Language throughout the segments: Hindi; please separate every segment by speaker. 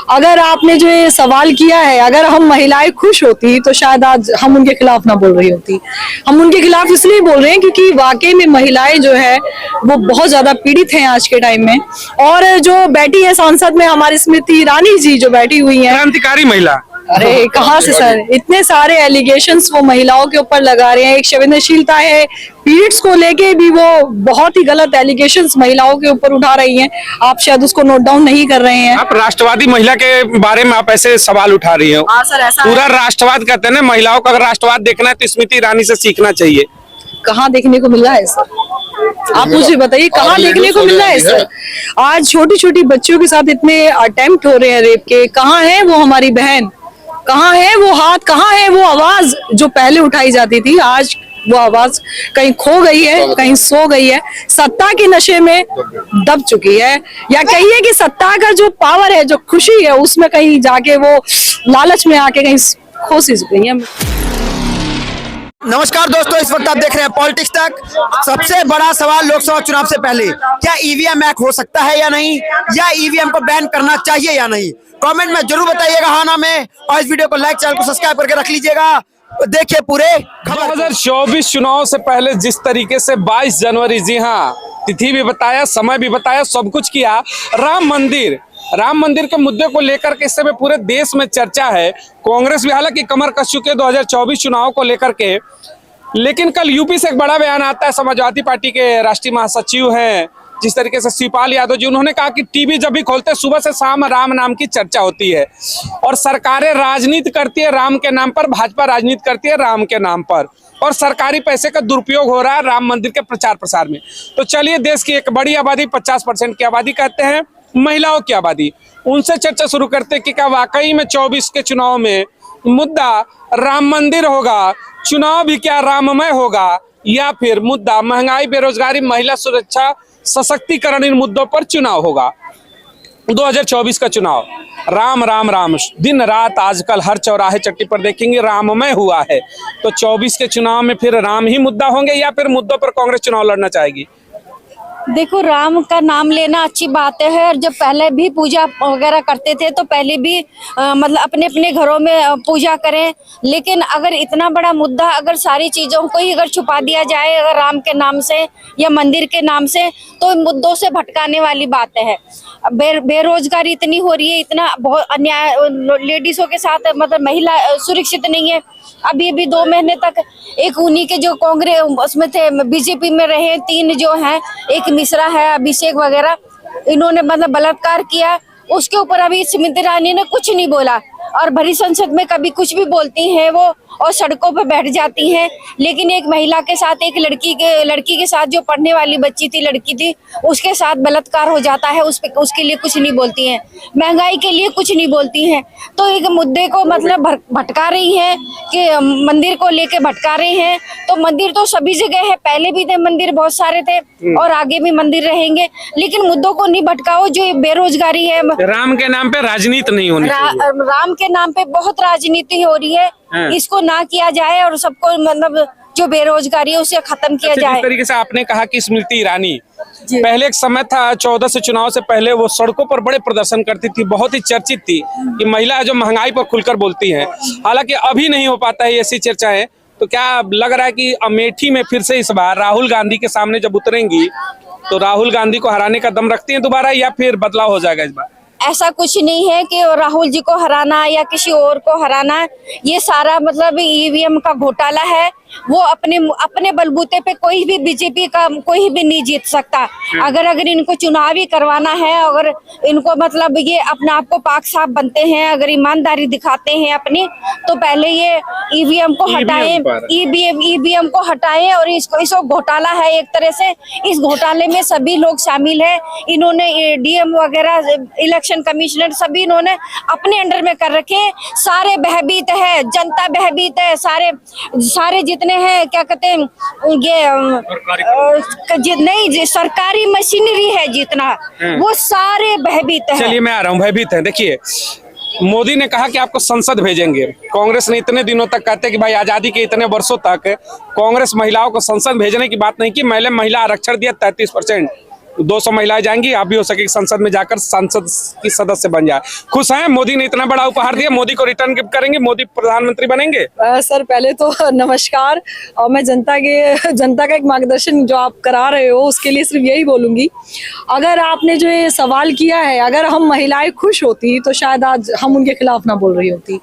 Speaker 1: अगर आपने जो ये सवाल किया है, अगर हम महिलाएं खुश होती तो शायद आज हम उनके खिलाफ ना बोल रही होती। हम उनके खिलाफ इसलिए बोल रहे हैं क्योंकि वाकई में महिलाएं जो है वो बहुत ज्यादा पीड़ित हैं आज के टाइम में। और जो बैठी है सांसद में हमारी स्मृति ईरानी जी जो बैठी हुई है,
Speaker 2: क्रांतिकारी महिला।
Speaker 1: अरे कहाँ से सर, इतने सारे एलिगेशंस वो महिलाओं के ऊपर लगा रहे हैं। एक संवेदनशीलता है, पीरियड्स को लेके भी वो बहुत ही गलत एलिगेशंस महिलाओं के ऊपर उठा रही हैं। आप शायद उसको नोट डाउन नहीं कर रहे हैं।
Speaker 2: आप राष्ट्रवादी महिला के बारे में आप ऐसे सवाल उठा रही हो।
Speaker 1: हाँ सर, ऐसा
Speaker 2: पूरा राष्ट्रवाद कहते हैं ना, महिलाओं को अगर राष्ट्रवाद देखना है तो स्मृति ईरानी से सीखना चाहिए।
Speaker 1: कहाँ देखने को मिल रहा है सर? आप मुझे बताइए कहाँ देखने को मिल रहा है सर? आज छोटी छोटी बच्चियों के साथ इतने अटेम्प्ट हो रहे हैं रेप के। कहाँ है वो हमारी बहन? कहाँ है वो हाथ? कहाँ है वो आवाज जो पहले उठाई जाती थी? आज वो आवाज कहीं खो गई है, कहीं सो गई है, सत्ता के नशे में दब चुकी है, या कहिए कि सत्ता का जो पावर है, जो खुशी है, उसमें कहीं जाके वो लालच में आके कहीं खो सी गई है।
Speaker 3: नमस्कार दोस्तों, इस वक्त आप देख रहे हैं पॉलिटिक्स तक। सबसे बड़ा सवाल लोकसभा चुनाव से पहले, क्या ईवीएम हैक हो सकता है या नहीं, या ईवीएम को बैन करना चाहिए या नहीं? कमेंट में जरूर बताइएगा हाँ ना में, और इस वीडियो को लाइक, चैनल को सब्सक्राइब करके रख लीजिएगा। देखिए पूरे
Speaker 2: 2024 चुनाव से पहले जिस तरीके से 22 जनवरी, जी हाँ, तिथि भी बताया, समय भी बताया, सब कुछ किया। राम मंदिर के मुद्दे को लेकर के इस समय पूरे देश में चर्चा है। कांग्रेस भी हालांकि कमर कस चुके 2024 चुनाव को लेकर के, लेकिन कल यूपी से एक बड़ा बयान आता है। समाजवादी पार्टी के राष्ट्रीय महासचिव हैं जिस तरीके से शिवपाल यादव जी, उन्होंने कहा कि टीवी जब भी खोलते सुबह से शाम राम नाम की चर्चा होती है और सरकारें राजनीति करती है राम के नाम पर, भाजपा राजनीति करती है राम के नाम पर, और सरकारी पैसे का दुरुपयोग हो रहा है राम मंदिर के प्रचार प्रसार में। तो चलिए, देश की एक बड़ी आबादी, 50% की आबादी कहते हैं, महिलाओं की आबादी, उनसे चर्चा शुरू करते कि क्या वाकई में 24 के चुनाव में मुद्दा राम मंदिर होगा, चुनाव भी क्या राममय होगा, या फिर मुद्दा महंगाई, बेरोजगारी, महिला सुरक्षा, सशक्तिकरण, इन मुद्दों पर चुनाव होगा। 2024 का चुनाव राम राम राम दिन रात आजकल हर चौराहे चट्टी पर देखेंगे राममय हुआ है। तो 24 के चुनाव में फिर राम ही मुद्दा होंगे या फिर मुद्दों पर कांग्रेस चुनाव लड़ना चाहेगी?
Speaker 4: देखो, राम का नाम लेना अच्छी बात है, और जब पहले भी पूजा वगैरह करते थे तो पहले भी मतलब अपने अपने घरों में पूजा करें। लेकिन अगर इतना बड़ा मुद्दा, अगर सारी चीज़ों को ही अगर छुपा दिया जाए अगर राम के नाम से या मंदिर के नाम से, तो मुद्दों से भटकाने वाली बात है। बेरोजगारी इतनी हो रही है, इतना बहुत अन्याय, लेडीज़ों के साथ मतलब महिला सुरक्षित नहीं है। अभी 2 महीने तक एक उन्हीं के जो कांग्रेस उसमें थे, बीजेपी में रहे 3 जो हैं, एक मिश्रा है, अभिषेक वगैरह, इन्होंने मतलब बलात्कार किया, उसके ऊपर अभी स्मृति ईरानी ने कुछ नहीं बोला। और भरी संसद में कभी कुछ भी बोलती हैं वो, और सड़कों पर बैठ जाती हैं। लेकिन एक महिला के साथ, एक लड़की के साथ, जो पढ़ने वाली बच्ची थी, लड़की थी, उसके साथ बलात्कार हो जाता है, उसके लिए कुछ नहीं बोलती हैं। महंगाई के लिए कुछ नहीं बोलती हैं। तो एक मुद्दे को मतलब भटका रही हैं कि मंदिर को लेके भटका रहे हैं। तो मंदिर तो सभी जगह है, पहले भी थे मंदिर, बहुत सारे थे, और आगे भी मंदिर रहेंगे, लेकिन मुद्दों को नहीं भटकाओ। जो बेरोजगारी है,
Speaker 2: राम के नाम पे राजनीति नहीं होनी चाहिए।
Speaker 4: राम के नाम पे बहुत राजनीति हो रही है, इसको ना किया जाए और सबको मतलब जो बेरोजगारी है उसे खत्म किया जाए।
Speaker 2: जिस तरीके से आपने कहा कि स्मृति ईरानी, पहले एक समय था 14 से चुनाव से पहले वो सड़कों पर बड़े प्रदर्शन करती थी, बहुत ही चर्चित थी कि महिला जो महंगाई पर खुलकर बोलती हैं। हालांकि अभी नहीं हो पाता है ऐसी चर्चाएं। तो क्या लग रहा है कि अमेठी में फिर से इस बार राहुल गांधी के सामने जब उतरेंगी तो राहुल गांधी को हराने का दम रखती है दोबारा, या फिर बदलाव हो जाएगा इस बार?
Speaker 4: ऐसा कुछ नहीं है कि राहुल जी को हराना या किसी और को हराना, ये सारा मतलब ईवीएम का घोटाला है। वो अपने बलबूते पे कोई भी बीजेपी का कोई भी नहीं जीत सकता। अगर इनको चुनाव ही करवाना है, अगर इनको मतलब ये अपने आप को पाक साफ बनते हैं, अगर ईमानदारी दिखाते हैं अपनी, तो पहले ये ईवीएम को हटाएं, ईवीएम को हटाएं। और इसको घोटाला है एक तरह से, इस घोटाले में सभी लोग शामिल है। इन्होंने डीएम वगैरह, इलेक्शन कमिश्नर, सभी इन्होंने अपने अंडर में कर रखे। सारे भयभीत है, जनता भयभीत है, सारे जितने हैं, क्या कहते हैं, ये नहीं सरकारी मशीनरी है जितना, वो सारे भयभीत है।
Speaker 2: चलिए मैं आ रहा हूँ, भयभीत है। देखिए, मोदी ने कहा कि आपको संसद भेजेंगे। कांग्रेस ने इतने दिनों तक कहते कि भाई आजादी के इतने वर्षों तक कांग्रेस महिलाओं को संसद भेजने की बात नहीं की। महिला आरक्षण दिया 33%। 200 महिलाएं जाएंगी, आप भी हो सके संसद में जाकर संसद की सदस्य बन जाए। खुश हैं? मोदी ने इतना बड़ा उपहार दिया, मोदी को रिटर्न गिफ्ट करेंगे, मोदी प्रधानमंत्री बनेंगे?
Speaker 1: सर पहले तो नमस्कार, और मैं जनता का एक मार्गदर्शन जो आप करा रहे हो उसके लिए सिर्फ यही बोलूंगी, अगर आपने जो ये सवाल किया है, अगर हम महिलाएं खुश होती तो शायद आज हम उनके खिलाफ ना बोल रही होती।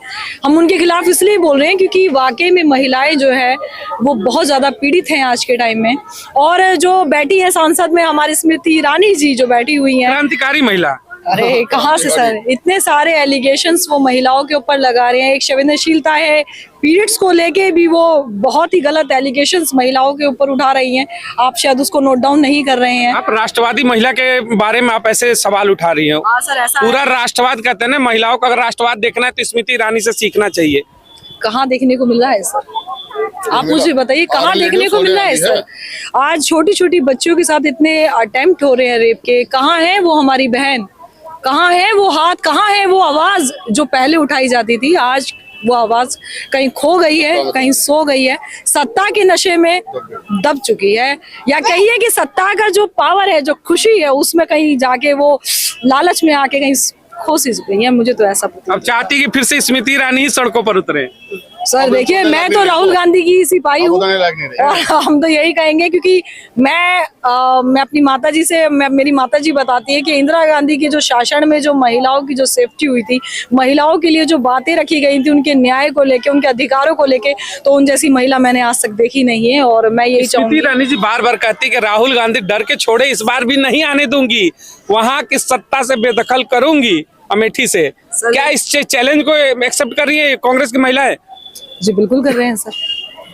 Speaker 1: हम उनके खिलाफ इसलिए बोल रहे हैं क्योंकि वाकई में महिलाएं जो है वो बहुत ज्यादा पीड़ित हैं आज के टाइम में। और जो बैठी है सांसद में हमारी स्मृति ईरानी जी जो बैठी हुई हैं,
Speaker 2: क्रांतिकारी महिला।
Speaker 1: अरे कहाँ से सर, इतने सारे एलिगेशंस वो महिलाओं के ऊपर लगा रहे हैं। एक संवेदनशीलता है, पीरियड्स को लेके भी वो बहुत ही गलत एलिगेशंस महिलाओं के ऊपर उठा रही हैं। आप शायद उसको नोट डाउन नहीं कर रहे हैं।
Speaker 2: आप राष्ट्रवादी महिला के बारे में आप ऐसे सवाल उठा रही हो।
Speaker 1: हाँ सर, ऐसा
Speaker 2: पूरा राष्ट्रवाद कहते हैं ना, महिलाओं को अगर राष्ट्रवाद देखना है तो स्मृति ईरानी से सीखना चाहिए।
Speaker 1: कहाँ देखने को मिल रहा है सर? आप मुझे बताइए कहाँ देखने को मिल रहा है सर? आज छोटी छोटी बच्चियों के साथ इतने अटेम्प्ट हो रहे हैं रेप के। कहाँ है वो हमारी बहन? कहाँ है वो हाथ? कहाँ है वो आवाज जो पहले उठाई जाती थी? आज वो आवाज कहीं खो गई है, कहीं सो गई है, सत्ता के नशे में दब चुकी है, या कहिए कि सत्ता का जो पावर है, जो खुशी है, उसमें कहीं जाके वो लालच में आके कहीं खो सी गई है। मुझे तो ऐसा पता।
Speaker 2: अब चाहती कि फिर से स्मृति ईरानी ही सड़कों पर उतरे।
Speaker 1: सर देखिए, मैं तो राहुल गांधी की सिपाही हूँ, और हम तो यही कहेंगे क्योंकि मैं अपनी माताजी से, मेरी माताजी बताती है कि इंदिरा गांधी के जो शासन में जो महिलाओं की जो सेफ्टी हुई थी, महिलाओं के लिए जो बातें रखी गई थी, उनके न्याय को लेके, उनके अधिकारों को लेके, तो उन जैसी महिला मैंने आज तक देखी नहीं है। और मैं यही चाहूंगी।
Speaker 2: स्मृति ईरानी जी बार बार कहती कि राहुल गांधी डर के छोड़े, इस बार भी नहीं आने दूंगी, वहां की सत्ता से बेदखल करूंगी अमेठी से। क्या इस चैलेंज को एक्सेप्ट कर रही है कांग्रेस की महिलाएं?
Speaker 1: जी बिल्कुल कर रहे हैं सर,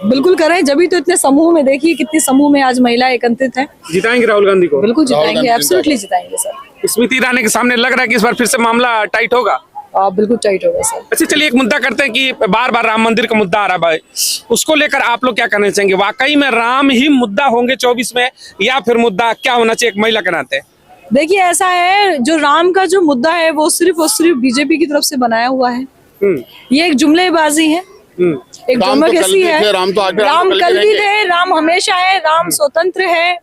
Speaker 1: बिल्कुल कर रहे हैं। जब भी तो इतने समूह में, देखिए कितने समूह में आज महिलाएं एकत्रित हैं।
Speaker 2: जिताएंगे राहुल गांधी को?
Speaker 1: बिल्कुल जिताएंगे, एब्सोल्युटली जिताएंगे सर।
Speaker 2: स्मृति ईरानी के सामने लग रहा है कि इस बार फिर से मामला टाइट होगा।
Speaker 1: बिल्कुल टाइट होगा सर।
Speaker 2: अच्छा चलिए, एक मुद्दा करते हैं कि बार बार राम मंदिर का मुद्दा आ रहा है भाई, उसको लेकर आप लोग क्या कहना चाहेंगे? वाकई में राम ही मुद्दा होंगे 24 में, या फिर मुद्दा क्या होना चाहिए एक महिला के नाते?
Speaker 1: देखिए ऐसा है, जो राम का जो मुद्दा है वो सिर्फ और सिर्फ बीजेपी की तरफ से बनाया हुआ है। ये एक जुमलेबाजी है, एक डेमोक्रेसी है। राम कल भी थे, राम हमेशा है, राम स्वतंत्र है,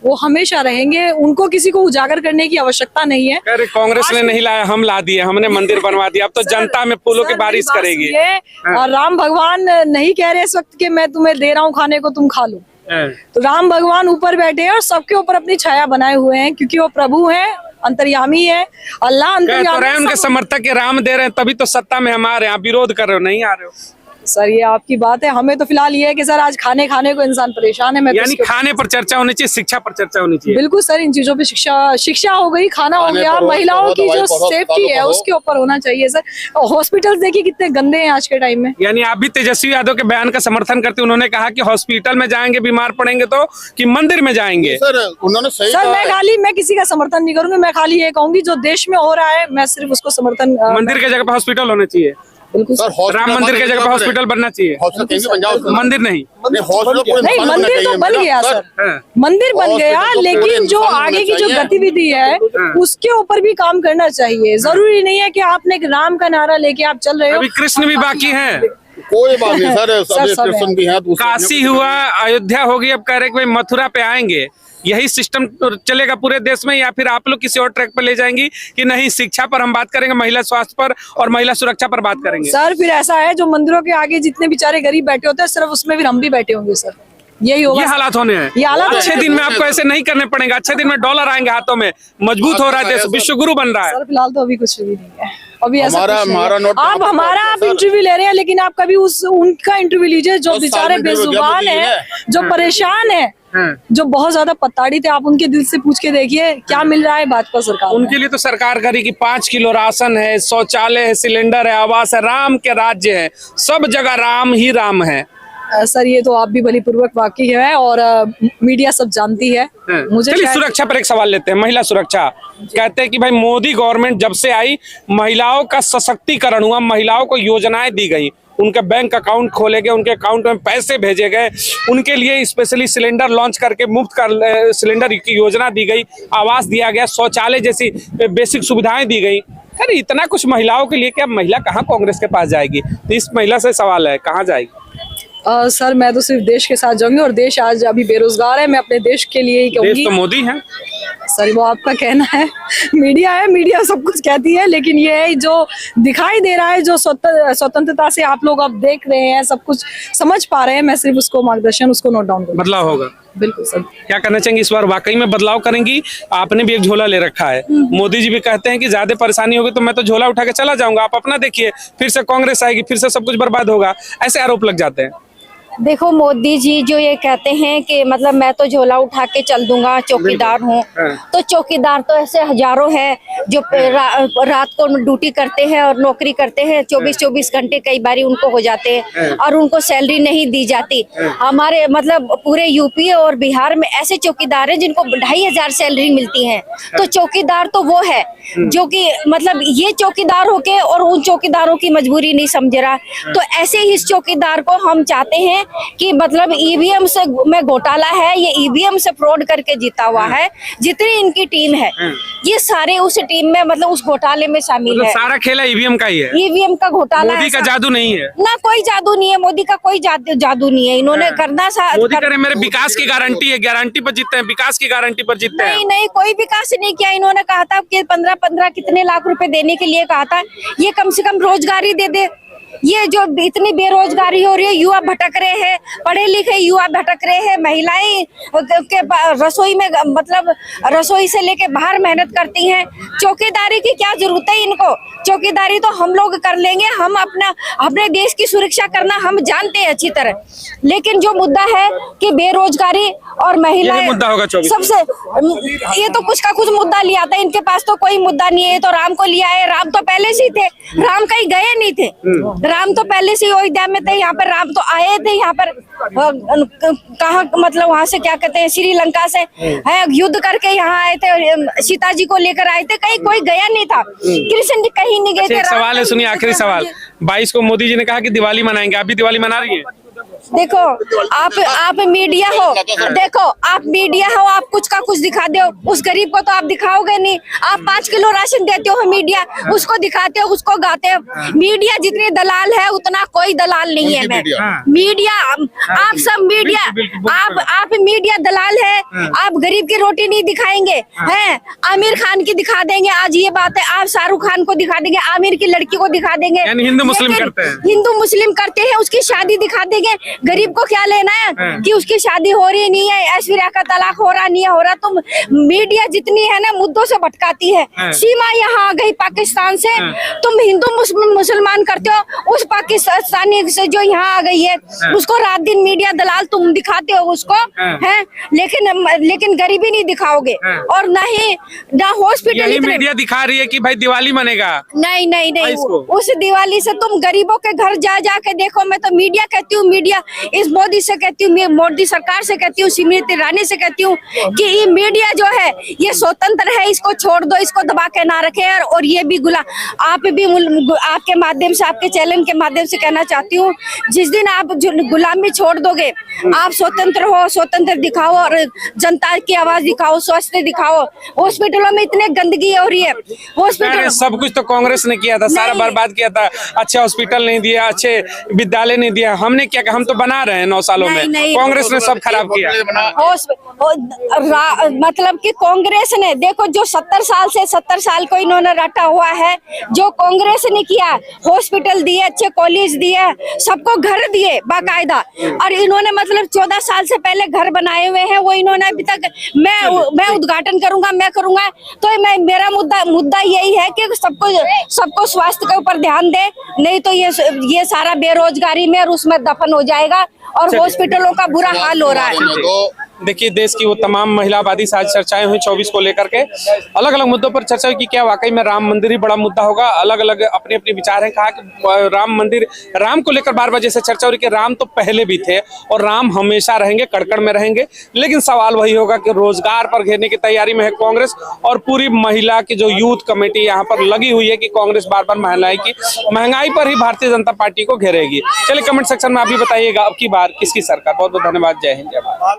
Speaker 1: वो हमेशा रहेंगे। उनको किसी को उजागर करने की आवश्यकता नहीं है।
Speaker 2: अरे कांग्रेस ने नहीं लाया, हम ला दिए, हमने मंदिर बनवा दिया, अब तो जनता में फूलों की बारिश करेगी।
Speaker 1: और राम भगवान नहीं कह रहे इस वक्त कि मैं तुम्हें दे रहा हूँ खाने को, तुम खा लो। तो राम भगवान ऊपर बैठे हैं और सबके ऊपर अपनी छाया बनाए हुए हैं, क्योंकि वो प्रभु हैं, अंतर्यामी है, अल्लाह अंतर्यामी।
Speaker 2: उनके समर्थक के राम दे रहे हैं, तभी तो सत्ता में हम आ रहे हैं, आप विरोध कर रहे हो, नहीं आ रहे हो।
Speaker 1: सर ये आपकी बात है, हमें तो फिलहाल ये है कि सर आज खाने को इंसान परेशान है। मैं
Speaker 2: यानी खाने पर चर्चा होनी चाहिए, शिक्षा पर चर्चा होनी चाहिए।
Speaker 1: बिल्कुल सर, इन चीजों पे शिक्षा हो गई, खाना हो गया, महिलाओं की जो सेफ्टी है उसके ऊपर होना चाहिए सर। हॉस्पिटल देखिए कितने गंदे हैं आज के टाइम में।
Speaker 2: यानी आप भी तेजस्वी यादव के बयान का समर्थन करते? उन्होंने कहा कि हॉस्पिटल में जाएंगे बीमार पड़ेंगे तो, कि मंदिर में जाएंगे?
Speaker 5: सर उन्होंने सही
Speaker 1: सर मैं किसी का समर्थन नहीं करूंगी, मैं खाली ये कहूंगी जो देश में हो रहा है मैं सिर्फ उसको समर्थन।
Speaker 2: मंदिर की जगह पर हॉस्पिटल होना चाहिए।
Speaker 1: बिल्कुल
Speaker 2: राम मंदिर की जगह पर हॉस्पिटल बनना चाहिए, मंदिर नहीं।
Speaker 1: नहीं, मंदिर तो बन गया सर, मंदिर बन गया, लेकिन जो आगे की जो गतिविधि है उसके ऊपर भी काम करना चाहिए। जरूरी नहीं है कि आपने राम का नारा लेके आप चल रहे हो।
Speaker 2: अभी कृष्ण भी बाकी हैं।
Speaker 5: कोई बात नहीं सर, कृष्ण भी हैं।
Speaker 2: काशी हुआ, अयोध्या होगी, अब कह रहे कि भाई मथुरा पे आएंगे। यही सिस्टम चलेगा पूरे देश में, या फिर आप लोग किसी और ट्रैक पर ले जाएंगी कि नहीं शिक्षा पर हम बात करेंगे, महिला स्वास्थ्य पर और महिला सुरक्षा पर बात करेंगे?
Speaker 1: सर फिर ऐसा है, जो मंदिरों के आगे जितने बेचारे गरीब बैठे होते हैं, सिर्फ उसमें भी हम भी बैठे होंगे सर। यही होगा,
Speaker 2: ये हालात होने हैं।
Speaker 1: ये हालात
Speaker 2: अच्छे दिन में आपको ऐसे नहीं करने पड़ेंगे, अच्छे दिन में डॉलर आएंगे हाथों में, मजबूत हो रहा है देश, विश्व गुरु बन रहा है।
Speaker 1: सर फिलहाल तो अभी कुछ भी नहीं है, अभी ऐसा
Speaker 5: हमारा नोट
Speaker 1: आप हमारा आप इंटरव्यू ले रहे हैं, लेकिन आप कभी उनका इंटरव्यू लीजिए जो बेचारे बेजुबान है, जो परेशान है, जो बहुत ज्यादा पताड़ी थे। आप उनके दिल से पूछ के देखिए क्या मिल रहा है भाजपा सरकार।
Speaker 2: उनके लिए तो सरकार करी कि 5 किलो राशन है, शौचालय है, सिलेंडर है, आवास है, राम के राज्य है, सब जगह राम ही राम है।
Speaker 1: सर ये तो आप भी बलिपूर्वक वाकिफ है और मीडिया सब जानती है। मुझे
Speaker 2: सुरक्षा पर एक सवाल लेते हैं, महिला सुरक्षा। कहते हैं कि भाई मोदी गवर्नमेंट जब से आई, महिलाओं का सशक्तिकरण हुआ, महिलाओं को योजनाएं दी गई, उनके बैंक अकाउंट खोले गए, उनके अकाउंट में पैसे भेजे गए, उनके लिए स्पेशली सिलेंडर लॉन्च करके मुफ्त का सिलेंडर की योजना दी गई, आवास दिया गया, शौचालय जैसी बेसिक सुविधाएं दी गई। अरे इतना कुछ महिलाओं के लिए, क्या महिला कहाँ कांग्रेस के पास जाएगी? तो इस महिला से सवाल है, कहाँ जाएगी?
Speaker 1: सर मैं तो सिर्फ देश के साथ जाऊंगी, और देश आज अभी बेरोजगार है, मैं अपने देश के लिए ही कहूंगी।
Speaker 2: देश तो मोदी है।
Speaker 1: सॉरी, वो आपका कहना है, मीडिया सब कुछ कहती है, लेकिन ये है जो दिखाई दे रहा है, जो स्वतंत्रता से आप लोग अब देख रहे हैं, सब कुछ समझ पा रहे हैं, मैं सिर्फ उसको मार्गदर्शन उसको नोट डाउन करूँ।
Speaker 2: बदलाव होगा,
Speaker 1: बिल्कुल सर।
Speaker 2: क्या करना चाहेंगे इस बार, वाकई में बदलाव करेंगी? आपने भी एक झोला ले रखा है, मोदी जी भी कहते हैं कि ज्यादा परेशानी होगी तो मैं तो झोला उठा के चला जाऊंगा, आप अपना देखिए, फिर से कांग्रेस आएगी, फिर से सब कुछ बर्बाद होगा, ऐसे आरोप लग जाते हैं।
Speaker 4: देखो मोदी जी जो ये कहते हैं कि मतलब मैं तो झोला उठा के चल दूंगा, चौकीदार हूँ, तो चौकीदार तो ऐसे हजारों हैं जो रात को ड्यूटी करते हैं और नौकरी करते हैं, 24-24 घंटे कई बारी उनको हो जाते हैं और उनको सैलरी नहीं दी जाती। हमारे मतलब पूरे यूपी और बिहार में ऐसे चौकीदार हैं जिनको 2500 सैलरी मिलती है। तो चौकीदार तो वो है जो कि मतलब ये चौकीदार होके और उन चौकीदारों की मजबूरी नहीं समझ रहा। तो ऐसे ही इस चौकीदार को हम चाहते हैं कि मतलब ईवीएम से में घोटाला है, ये ईवीएम से फ्रॉड करके जीता हुआ है। जितनी इनकी टीम है ये सारे उस टीम में मतलब उस घोटाले में शामिल है।
Speaker 2: सारा खेला ईवीएम का ही है,
Speaker 4: ईवीएम का घोटाला।
Speaker 2: मोदी का जादू नहीं है
Speaker 4: ना, कोई जादू नहीं है, मोदी का कोई जादू नहीं है। इन्होंने करना
Speaker 2: मोदी करे मेरे विकास की गारंटी है, गारंटी पर जीतते हैं, विकास की गारंटी पर जीतते हैं।
Speaker 4: नहीं, कोई विकास नहीं किया। इन्होंने कहा था कि 15 कितने लाख रुपए देने के लिए कहा था, ये कम से कम रोजगारी दे दे। ये जो इतनी बेरोजगारी हो रही है, युवा भटक रहे हैं, पढ़े लिखे युवा भटक रहे हैं, महिलाएं के रसोई में मतलब रसोई से लेके बाहर मेहनत करती हैं। चौकीदारी की क्या जरूरत है इनको? चौकीदारी तो हम लोग कर लेंगे, हम अपने देश की सुरक्षा करना हम जानते हैं अच्छी तरह। लेकिन जो मुद्दा है कि बेरोजगारी और महिलाएं,
Speaker 2: मुद्दा होगा
Speaker 4: सबसे ये तो कुछ का कुछ मुद्दा लिया था, इनके पास तो कोई मुद्दा नहीं है। तो राम को लिया है, राम तो पहले से ही थे, राम कहीं गए नहीं थे, राम तो पहले से ही अयोध्या में थे। यहाँ पर राम तो आए थे, यहाँ पर कहा मतलब वहां से क्या कहते हैं श्रीलंका से है युद्ध करके यहाँ आए थे, सीता जी को लेकर आए थे, कहीं कोई गया नहीं था, कृष्ण जी कहीं नहीं गए थे।
Speaker 2: एक सवाल है, सुनिए आखिरी सवाल। 22 को मोदी जी ने कहा कि दिवाली मनाएंगे, आप भी दिवाली मना रही है?
Speaker 4: देखो आप मीडिया हो, देखो आप मीडिया हो, आप कुछ का कुछ दिखा दो, उस गरीब को तो आप दिखाओगे नहीं। आप 5 किलो राशन देते हो मीडिया, उसको दिखाते हो, उसको गाते हो। मीडिया जितने दलाल है उतना कोई दलाल नहीं है। मैं मीडिया आप सब मीडिया आप मीडिया दलाल है। आप गरीब की रोटी नहीं दिखाएंगे हैं, आमिर खान की दिखा देंगे, आज ये बात है। आप शाहरुख खान को दिखा देंगे, आमिर की लड़की को दिखा देंगे,
Speaker 2: हिंदू मुस्लिम करते हैं,
Speaker 4: हिंदू मुस्लिम करते हैं, उसकी शादी दिखा देंगे। गरीब को क्या लेना है कि उसकी शादी हो रही नहीं है, ऐश्वर्या का तलाक हो रहा नहीं हो रहा। तुम मीडिया जितनी है ना मुद्दों से भटकाती है। सीमा यहाँ आ गई पाकिस्तान से, तुम हिंदू मुसलमान करते हो, उस पाकिस्तानी से जो यहाँ आ गई है उसको रात दिन मीडिया दलाल तुम दिखाते हो उसको है, लेकिन गरीबी नहीं दिखाओगे। और ना हॉस्पिटल
Speaker 2: मीडिया दिखा रही है कि भाई दिवाली मनेगा।
Speaker 4: नहीं उस दिवाली से तुम गरीबों के घर जा के देखो। मैं तो मीडिया कहती हूँ, मीडिया इस मोदी से कहती हूँ, मोदी सरकार से कहती हूँ, स्मृति ईरानी से कहती हूँ कि ये मीडिया जो है ये स्वतंत्र है, इसको छोड़ दो, इसको दबा के ना रखे। और ये भी आप भी आपके माध्यम से, आपके चैनल के माध्यम से कहना चाहती हूँ, जिस दिन आप गुलामी छोड़ दोगे, आप स्वतंत्र हो, स्वतंत्र दिखाओ और जनता की आवाज दिखाओ, स्वास्थ्य दिखाओ। हॉस्पिटलों में इतने गंदगी हो रही है, हॉस्पिटल
Speaker 2: सब कुछ तो कांग्रेस ने किया था, सारा बर्बाद किया था। अच्छे हॉस्पिटल नहीं दिया, अच्छे विद्यालय नहीं दिया, हमने क्या हम तो बना रहे हैं 9 सालों में। कांग्रेस ने सब खराब किया।
Speaker 4: मतलब कि कांग्रेस ने देखो जो 70 साल को इन्होंने रटा हुआ है, जो कांग्रेस ने किया, हॉस्पिटल दिए, अच्छे कॉलेज दिए, सबको घर दिए बाकायदा। और इन्होंने मतलब 14 साल से पहले घर बनाए हुए हैं, वो इन्होंने अभी तक मैं उद्घाटन करूंगा, मैं करूंगा। तो मेरा मुद्दा यही है कि सबको स्वास्थ्य के ऊपर ध्यान दे, नहीं तो ये सारा बेरोजगारी में और उसमें दफन हो जाएगा और हॉस्पिटलों का बुरा हाल हो रहा है।
Speaker 2: देखिए देश की वो तमाम महिलावादी आज चर्चाएं हुई 24 को लेकर के, अलग अलग मुद्दों पर चर्चा हुई कि क्या वाकई में राम मंदिर ही बड़ा मुद्दा होगा। अलग अलग अपने अपने विचार हैं। कहा कि राम को लेकर बार बार जैसे चर्चा हो रही कि राम तो पहले भी थे और राम हमेशा रहेंगे, कड़कड़ में रहेंगे। लेकिन सवाल वही होगा कि रोजगार पर घेरने की तैयारी में है कांग्रेस और पूरी महिला की जो यूथ कमेटी यहाँ पर लगी हुई है कि कांग्रेस बार बार महंगाई पर ही भारतीय जनता पार्टी को घेरेगी। चलिए कमेंट सेक्शन में आप भी बताइएगा अब की बार किसकी सरकार। बहुत बहुत धन्यवाद। जय हिंद, जय भारत।